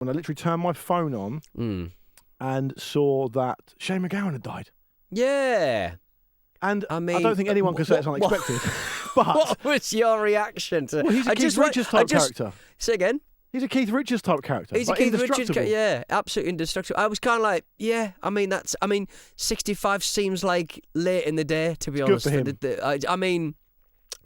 when I literally turned my phone on and saw that Shane MacGowan had died. Yeah. And I don't think anyone can say it's unexpected. But what was your reaction to? Well, he's a Keith Richards type character. Say again. He's a Keith Richards type character. He's a Keith Richards, yeah, absolutely indestructible. I was kind of like, yeah, I mean, 65 seems like late in the day, to be honest. Good for him. I mean,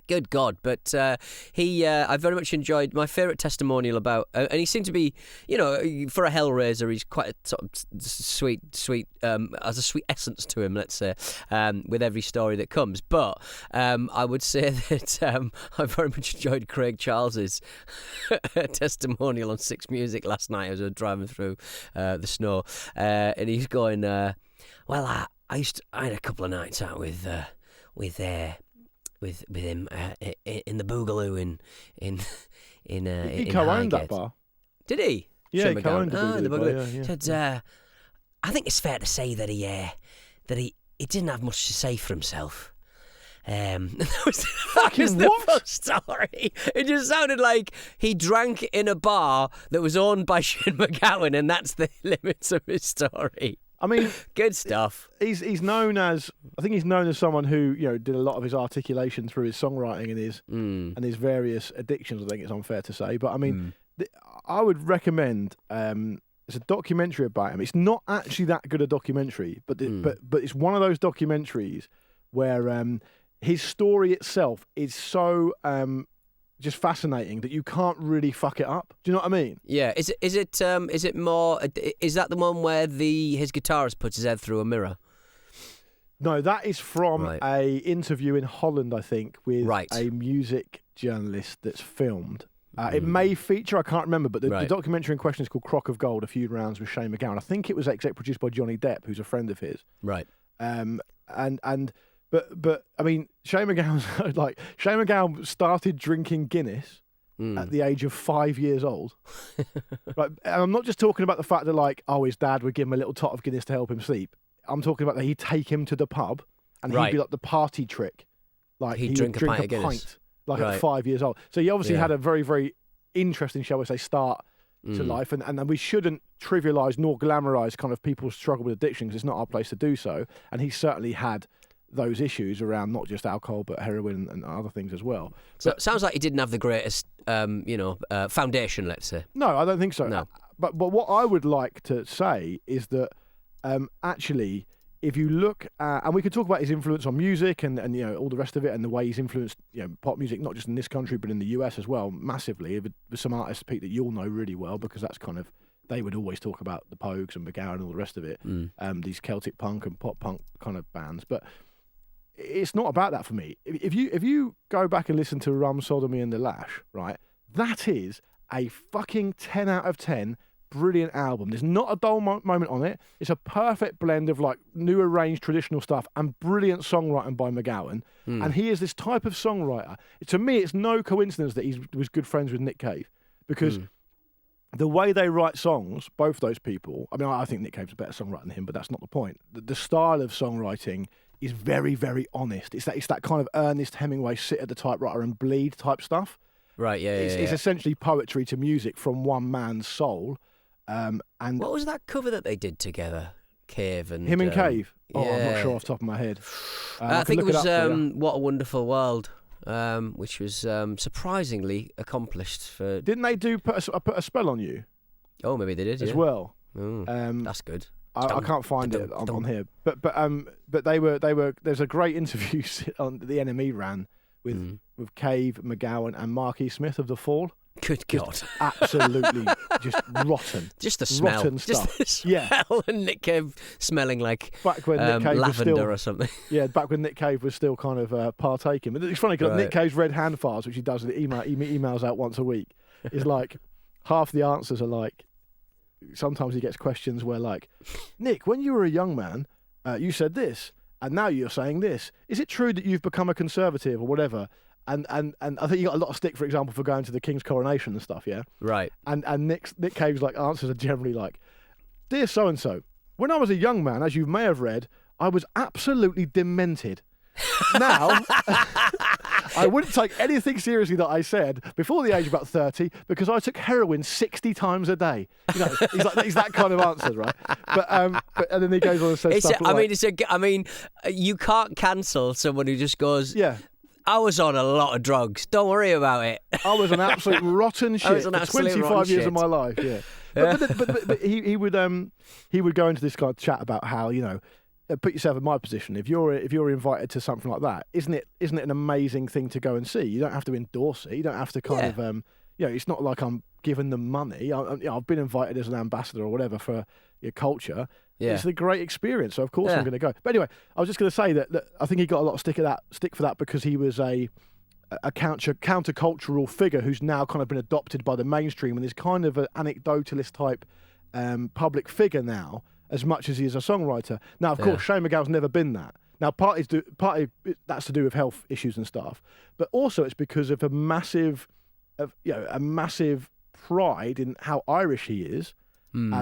good God, but I very much enjoyed my favourite testimonial about, and he seemed to be, for a Hellraiser, he's quite a sort of sweet, has a sweet essence to him, let's say, with every story that comes. But I would say that I very much enjoyed Craig Charles's testimonial on Six Music last night as I was driving through the snow, and he's going, well, I had a couple of nights out with him in the Boogaloo in he co-owned that bar. Did he? Yeah, he co-owned the Boogaloo. Yeah. Said, I think it's fair to say that he didn't have much to say for himself. That was the full story. It just sounded like he drank in a bar that was owned by Shane MacGowan, and that's the limits of his story. I mean, good stuff. He's known as someone who did a lot of his articulation through his songwriting and his various addictions. I think it's unfair to say, but I mean, I would recommend. It's a documentary about him. It's not actually that good a documentary, but it's one of those documentaries where his story itself is so just fascinating that you can't really fuck it up. Do you know what I mean? Yeah. Is it more? Is that the one where his guitarist puts his head through a mirror? No, that is from a interview in Holland, I think, with a music journalist that's filmed. It may feature, I can't remember, but the documentary in question is called Crock of Gold, A Few Rounds with Shane MacGowan. I think it was exec produced by Johnny Depp, who's a friend of his. Right. But I mean, Shane MacGowan started drinking Guinness at the age of 5 years old. Right, and I'm not just talking about the fact that his dad would give him a little tot of Guinness to help him sleep. I'm talking about that he'd take him to the pub and he'd be like the party trick, he'd drink a pint of Guinness. At 5 years old. So he obviously had a very, very interesting, shall we say, start to life, and we shouldn't trivialise nor glamorise kind of people's struggle with addiction because it's not our place to do so. And he certainly had those issues around not just alcohol but heroin and other things as well. So it sounds like he didn't have the greatest, foundation, let's say. No, I don't think so. No. But what I would like to say is that actually, if you look at, and we could talk about his influence on music and all the rest of it, and the way he's influenced pop music not just in this country but in the US as well massively. With some artists, Pete, that you'll know really well because that's kind of, they would always talk about the Pogues and MacGowan and all the rest of it. These Celtic punk and pop punk kind of bands, but it's not about that for me. If you go back and listen to Rum Sodomy and the Lash, right, that is a fucking 10 out of 10 brilliant album. There's not a dull moment on it. It's a perfect blend of new arranged traditional stuff and brilliant songwriting by MacGowan. And he is this type of songwriter. To me, it's no coincidence that he was good friends with Nick Cave because the way they write songs, both those people, I mean, I think Nick Cave's a better songwriter than him, but that's not the point. The style of songwriting is very, very honest. It's that kind of Ernest Hemingway sit at the typewriter and bleed type stuff. Right, yeah, It's essentially poetry to music from one man's soul. And what was that cover that they did together? Cave and him and Cave. Yeah. I'm not sure off the top of my head. I think it was What a Wonderful World, which was surprisingly accomplished. For didn't they put a spell on you? Oh, maybe they did as well. That's good. I can't find it on here, but they were. There's a great interview on the NME ran with Cave, MacGowan, and Marquis Smith of The Fall. Good God. Absolutely just rotten. Just the smell. Rotten stuff. Just the smell. And Nick Cave smelling like back when Nick Cave lavender or something. Yeah, back when Nick Cave was still kind of partaking. But it's funny because Nick Cave's red hand files, which he does, he emails out once a week, is half the answers are sometimes he gets questions where Nick, when you were a young man, you said this, and now you're saying this. Is it true that you've become a conservative or whatever? And I think you got a lot of stick, for example, for going to the King's coronation and stuff, yeah? Right. And Nick Cave's answers are generally Dear so-and-so, when I was a young man, as you may have read, I was absolutely demented. Now, I wouldn't take anything seriously that I said before the age of about 30 because I took heroin 60 times a day. You know, he's that kind of answer, right? But and then he goes on and says stuff like, you can't cancel someone who just goes, yeah. I was on a lot of drugs. Don't worry about it. I was an absolute rotten shit for 25 years of my life. Yeah, but he would go into this kind of chat about how, you know, put yourself in my position. If you're invited to something like that, isn't it an amazing thing to go and see? You don't have to endorse it. You don't have to kind of you know, it's not like I'm giving them money. I've been invited as an ambassador or whatever for your culture. Yeah. It's a great experience, so of course I'm going to go. But anyway, I was just going to say that I think he got a lot of stick for that because he was a countercultural figure who's now kind of been adopted by the mainstream and is kind of an anecdotalist type public figure now, as much as he is a songwriter. Now, of course, Shane MacGowan's never been that. Now, partly that's to do with health issues and stuff, but also it's because of a massive pride in how Irish he is.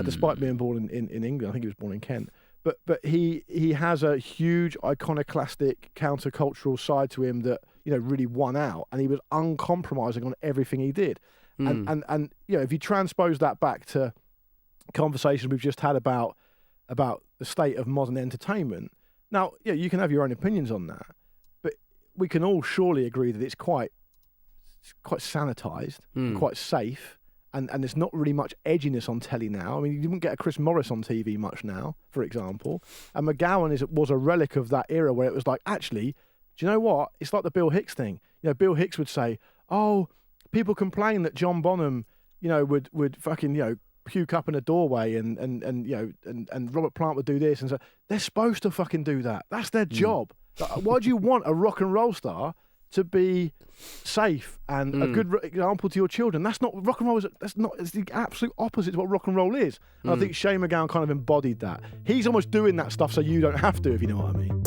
Despite being born in England, I think he was born in Kent. But he has a huge iconoclastic countercultural side to him that, you know, really won out, and he was uncompromising on everything he did. And you know, if you transpose that back to conversations we've just had about the state of modern entertainment, now, yeah, you can have your own opinions on that, but we can all surely agree that it's quite sanitized, quite safe. And there's not really much edginess on telly now. I mean, you wouldn't get a Chris Morris on TV much now, for example. And MacGowan was a relic of that era where it was like, actually, do you know what? It's like the Bill Hicks thing. You know, Bill Hicks would say, oh, people complain that John Bonham, you know, would fucking, you know, puke up in a doorway and you know, and Robert Plant would do this. And so they're supposed to fucking do that. That's their job. Like, why do you want a rock and roll star to be safe and a good example to your children? That's not rock and roll. It's the absolute opposite to what rock and roll is. And I think Shane MacGowan kind of embodied that. He's almost doing that stuff so you don't have to, if you know what I mean.